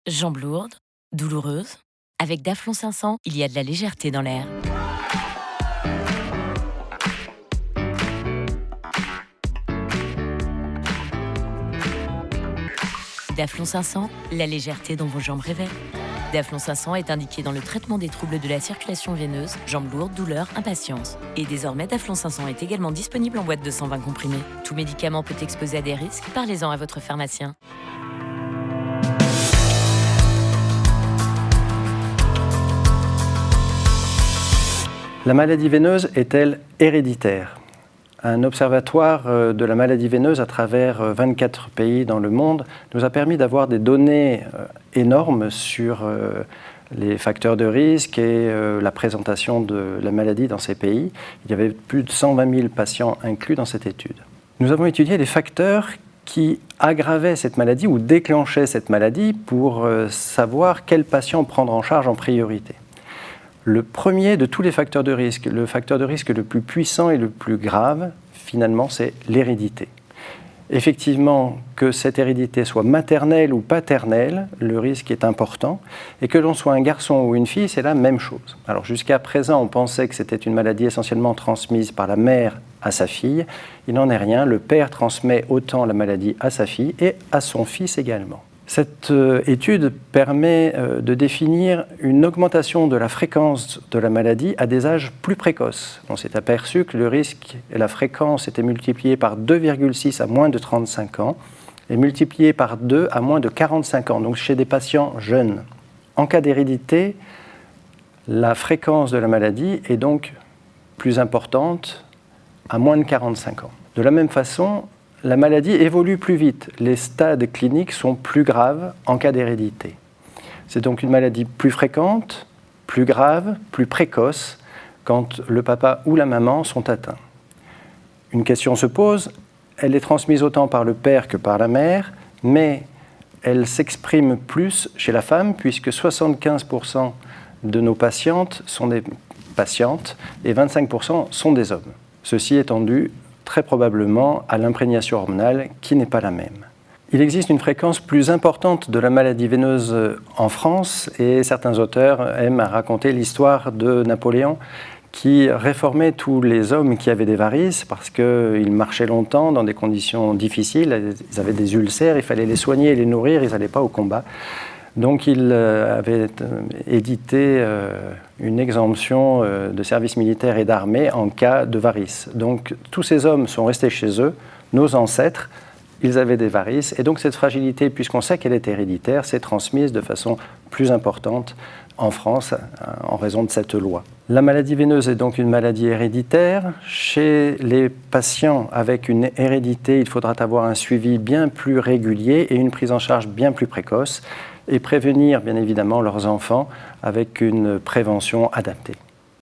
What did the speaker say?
Jambes lourdes, douloureuses. Avec Daflon 500, il y a de la légèreté dans l'air. Daflon 500, la légèreté dont vos jambes rêvaient. Daflon 500 est indiqué dans le traitement des troubles de la circulation veineuse, jambes lourdes, douleurs, impatience. Et désormais, Daflon 500 est également disponible en boîte de 120 comprimés. Tout médicament peut exposer à des risques, parlez-en à votre pharmacien. La maladie veineuse est-elle héréditaire ? Un observatoire de la maladie veineuse à travers 24 pays dans le monde nous a permis d'avoir des données énormes sur les facteurs de risque et la présentation de la maladie dans ces pays. Il y avait plus de 120 000 patients inclus dans cette étude. Nous avons étudié les facteurs qui aggravaient cette maladie ou déclenchaient cette maladie pour savoir quels patients prendre en charge en priorité. Le premier de tous les facteurs de risque, le facteur de risque le plus puissant et le plus grave, finalement, c'est l'hérédité. Effectivement, que cette hérédité soit maternelle ou paternelle, le risque est important. Et que l'on soit un garçon ou une fille, c'est la même chose. Alors jusqu'à présent, on pensait que c'était une maladie essentiellement transmise par la mère à sa fille. Il n'en est rien. Le père transmet autant la maladie à sa fille et à son fils également. Cette étude permet de définir une augmentation de la fréquence de la maladie à des âges plus précoces. On s'est aperçu que le risque et la fréquence étaient multipliés par 2,6 à moins de 35 ans et multipliés par 2 à moins de 45 ans, donc chez des patients jeunes. En cas d'hérédité, la fréquence de la maladie est donc plus importante à moins de 45 ans. De la même façon, la maladie évolue plus vite. Les stades cliniques sont plus graves en cas d'hérédité. C'est donc une maladie plus fréquente, plus grave, plus précoce quand le papa ou la maman sont atteints. Une question se pose, elle est transmise autant par le père que par la mère, mais elle s'exprime plus chez la femme puisque 75% de nos patientes sont des patientes et 25% sont des hommes. Ceci étant dû très probablement à l'imprégnation hormonale qui n'est pas la même. Il existe une fréquence plus importante de la maladie veineuse en France et certains auteurs aiment à raconter l'histoire de Napoléon qui réformait tous les hommes qui avaient des varices parce qu'ils marchaient longtemps dans des conditions difficiles, ils avaient des ulcères, il fallait les soigner et les nourrir, ils n'allaient pas au combat. Donc il avait édité une exemption de service militaire et d'armée en cas de varices. Donc tous ces hommes sont restés chez eux, nos ancêtres, ils avaient des varices, et donc cette fragilité, puisqu'on sait qu'elle est héréditaire, s'est transmise de façon plus importante en France en raison de cette loi. La maladie veineuse est donc une maladie héréditaire. Chez les patients avec une hérédité, il faudra avoir un suivi bien plus régulier et une prise en charge bien plus précoce et prévenir bien évidemment leurs enfants avec une prévention adaptée.